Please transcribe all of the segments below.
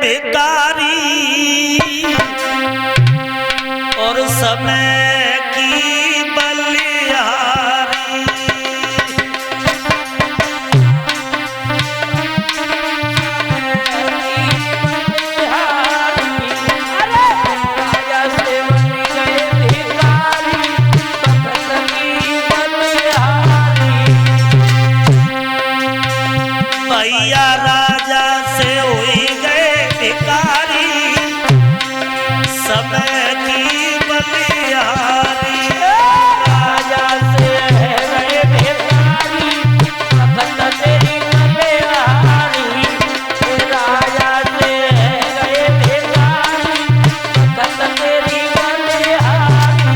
भिखारी और समय की बलिहारी। भैया राजा से हुई गए भिखारी, समय की बलिहारी। राजा से गए भिखारी, भगत तेरी बलिहारी। राजा से गए भिखारी, भगत तेरी बलिहारी।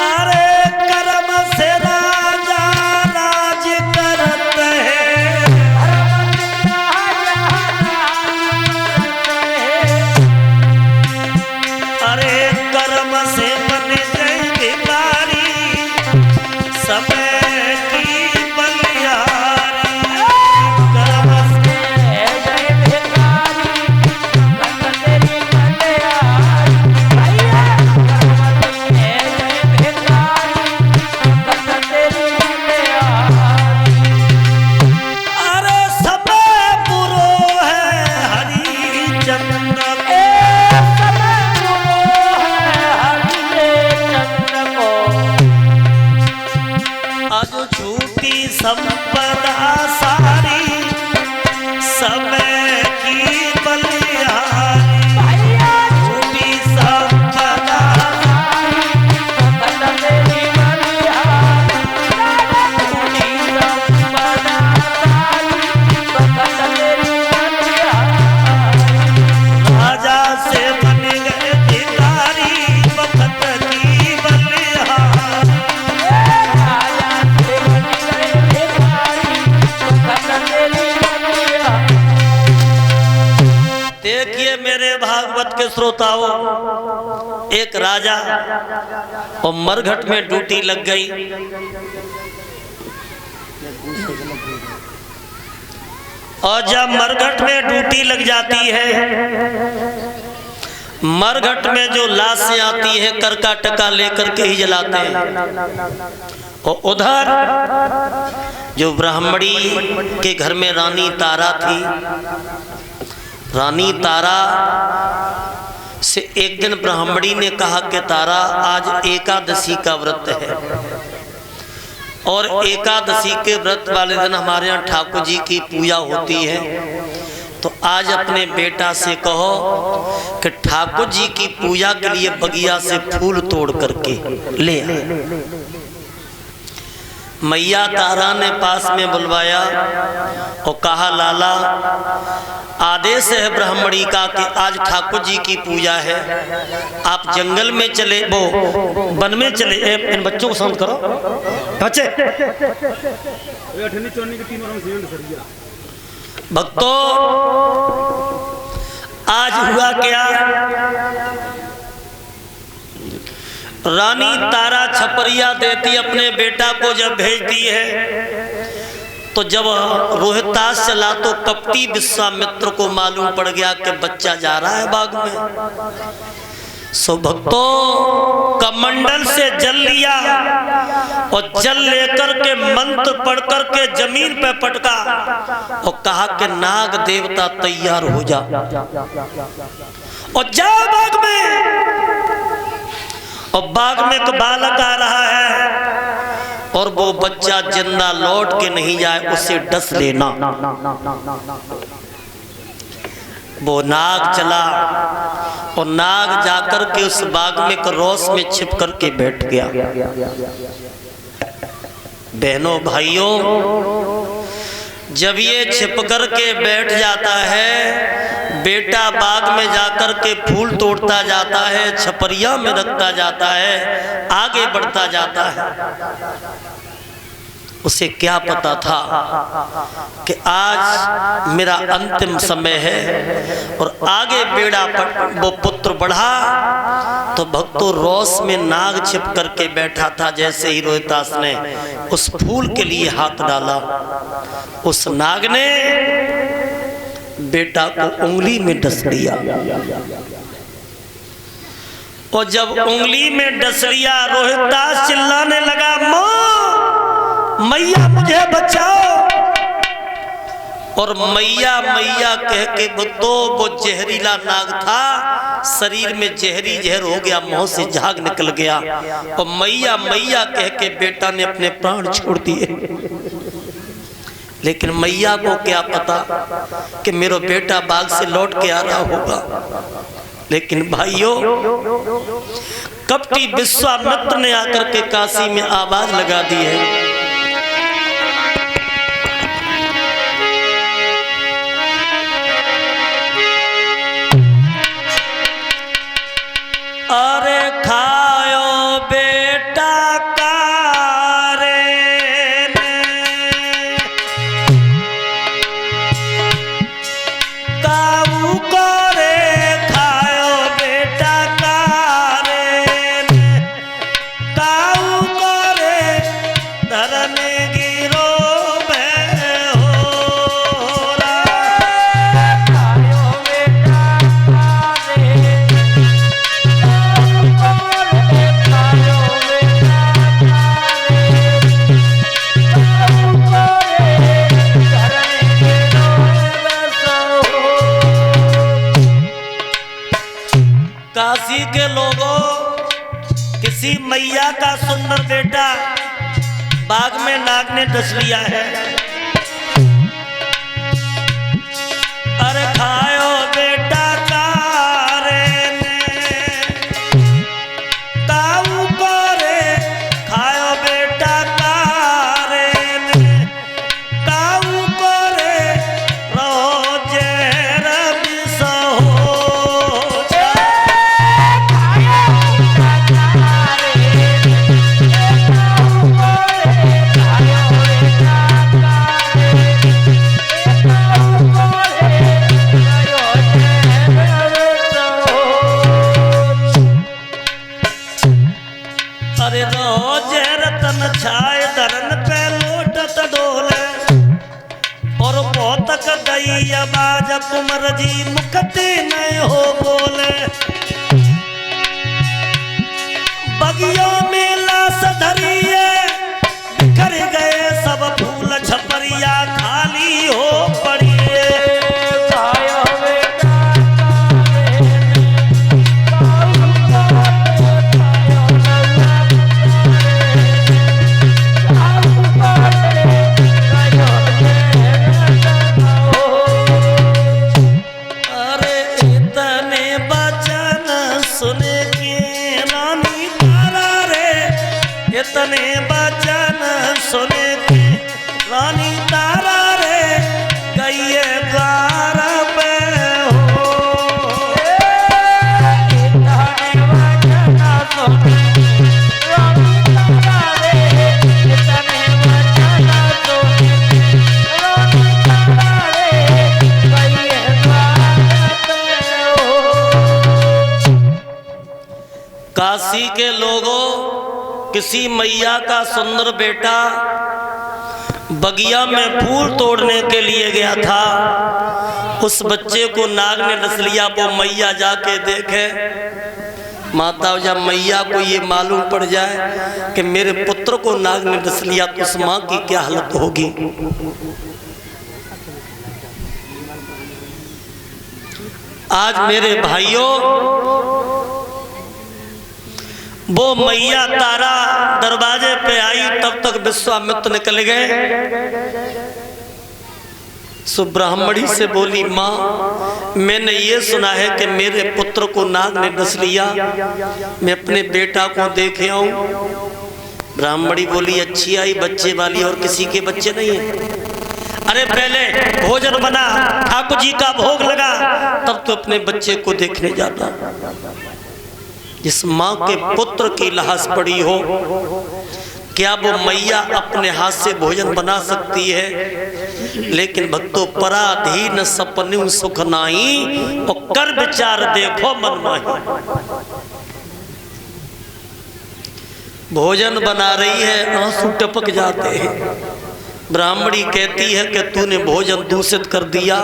अरे कर्म से राजा राज करते हैं, अरे कर्म से बन गए भिखारी, समय की बलिहारी। कर्म से गए भिखारी, भगत तेरी बलिहारी। भैया गए भिखारी, भगत तेरी बलिहारी। अरे समय बुरो है हरिचंद्र को, आज झूठी संपदा सारी, समय की बलिहारी। झूठी संपदा राजा से बन गए भिखारी, वक्त की बलिहारी। देखिए मेरे भागवत के श्रोताओं, एक राजा और मरघट में ड्यूटी लग गई। और जब मरघट में ड्यूटी लग जाती है, मरघट में जो लाशें आती है करका टका लेकर के ही जलाते हैं। और उधर जो ब्राह्मणी के घर में रानी तारा थी, रानी तारा से एक दिन ब्राह्मणी ने कहा कि तारा आज एकादशी का व्रत है, और एकादशी के व्रत वाले दिन हमारे यहाँ ठाकुर जी की पूजा होती है, तो आज अपने बेटा से कहो कि ठाकुर जी की पूजा के लिए बगिया से फूल तोड़ करके ले आए। मैया तारा ने पास में बुलवाया और कहा लाला आदेश है ब्राह्मणी का कि आज ठाकुर जी की पूजा है, आप जंगल में चले, वो वन में चले। इन बच्चों को शांत करो बच्चे। भक्तों आज हुआ क्या, रानी तारा छपरिया देती अपने बेटा को जब भेजती है, तो जब रोहितास चला तो कपटी विश्वामित्र को मालूम पड़ गया कि बच्चा जा रहा है बाग में। सो भक्तों कमंडल से जल लिया और जल लेकर के मंत्र पढ़ करके जमीन पे पटका और कहा कि नाग देवता तैयार हो जा और जा बाग में। और बाग में एक बालक आ रहा है और वो बच्चा जिंदा लौट के नहीं जाए उसे डस लेना। वो नाग चला और नाग जाकर के उस बाग में रोस में छिप करके बैठ गया। बहनों भाइयों, जब ये छिप कर के बैठ जाता है, बेटा बाग में जाकर के फूल तोड़ता जाता है, छपरिया में रखता जाता है, आगे बढ़ता जाता है। उसे क्या पता था कि आज मेरा अंतिम समय है और आगे बेड़ा पर वो पुत्र बढ़ा तो भक्तों रोस में नाग छिप करके बैठा था। जैसे ही रोहितास ने उस फूल के लिए हाथ डाला, उस नाग ने बेटा को उंगली में डस लिया और जब उंगली में डस लिया रोहितास चिल्लाने लगा, मां मैया मुझे बचाओ। और मैया मैया कह के वो जहरीला नाग था, शरीर में जहरी जहर हो गया, मुंह से झाग निकल गया और मैया मैया कह के बेटा ने अपने प्राण छोड़ दिए। लेकिन मैया को क्या पता कि मेरा बेटा बाग से लौट के आ रहा होगा। लेकिन भाइयों, कपटी विश्वामित्र ने आकर के काशी में आवाज लगा दी है, अरे खायो बेटा का रे काऊ को रे, खायो बेटा का रे काऊ को रे, धरने गिरो काशी के लोगों, किसी मैया का सुंदर बेटा बाग में नाग ने डस लिया है। अरे खायो बेटा का रे काऊ को रे, खायो बेटा का रे काऊ को रे, रहो जहर बिसहो। अरे रहो जहर तन छाए, धरन पे लोटत डोले और पोतक दई आवाज कुंवर जी मुखते नहीं हो बोले। बगियों में लाश धरिए, बिखर गए सब फूल छपरिया, खाली हो पड़ी इतने बचन सुने के रानी तारा रे गई द्वार पे हो। इतने बचन सुने रानी तारा रे, इतने बचन सुने रानी तारा रे गई द्वार पे हो। काशी के लोगों, किसी मैया का सुंदर बेटा बगिया में फूल तोड़ने के लिए गया था। उस बच्चे को नाग ने डस लिया। वो मैया जाके देखे, माता जब मैया को ये मालूम पड़ जाए कि मेरे पुत्र को नाग ने डस लिया तो उस माँ की क्या हालत होगी। आज मेरे भाइयों, वो मैया तारा दरवाजे पे आई, तब तक विश्वामित्र निकल गए। सुब्रह्मणी से बोली, माँ मैंने ये सुना है कि मेरे पुत्र को नाग ने डस लिया, मैं अपने बेटा को देखे आऊं। ब्राह्मणी बोली, अच्छी आई बच्चे वाली, और किसी के बच्चे नहीं है। अरे पहले भोजन बना, ठाकुर जी का भोग लगा, तब तो अपने बच्चे को देखने जाता। जिस माँ के पुत्र की लाश पड़ी हो, क्या वो मैया अपने हाथ से भोजन बना सकती है? लेकिन भक्तों, पराधीन सपनु सुख नाई और कर विचार देखो मन माही। भोजन बना रही है, आंसू टपक जाते हैं। ब्राह्मणी कहती है कि तूने भोजन दूषित कर दिया,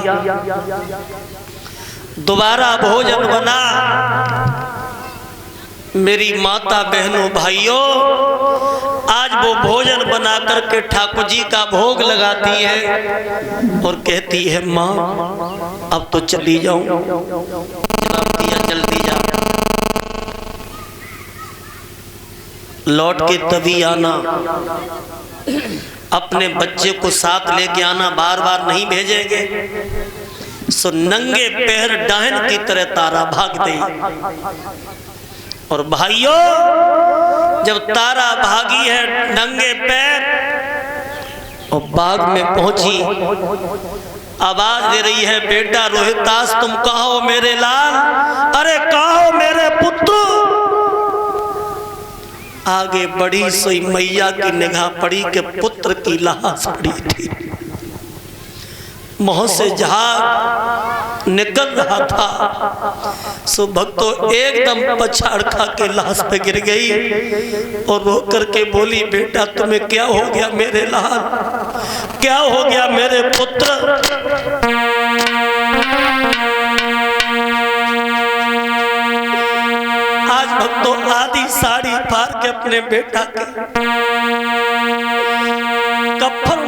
दोबारा भोजन बना। मेरी माता बहनों भाइयों, आज वो भोजन बना करके ठाकुर जी का भोग लगाती है और कहती है माँ अब तो चली जाऊं। जवाब दिया जल्दी जा, लौट के तभी आना, अपने बच्चे को साथ लेके आना, बार बार नहीं भेजेंगे। सो नंगे पैर डाहन की तरह तारा भाग गई। और भाइयों, जब तारा भागी है नंगे पैर और बाग में पहुंची, आवाज दे रही है, बेटा रोहितास तुम कहाँ हो मेरे लाल? अरे कहाँ हो मेरे पुत्र? आगे बढ़ी सोई मैया की निगाह पड़ी कि पुत्र की लाश पड़ी थी। मुंह से झाग निकल रहा था। सो भक्तों एकदम पछाड़ खा के लाश पे गिर गई और रो करके बोली, बेटा तुम्हें क्या हो गया मेरे लाल? क्या हो गया मेरे पुत्र? आज भक्तों आधी साड़ी फाड़ के अपने बेटा के कफन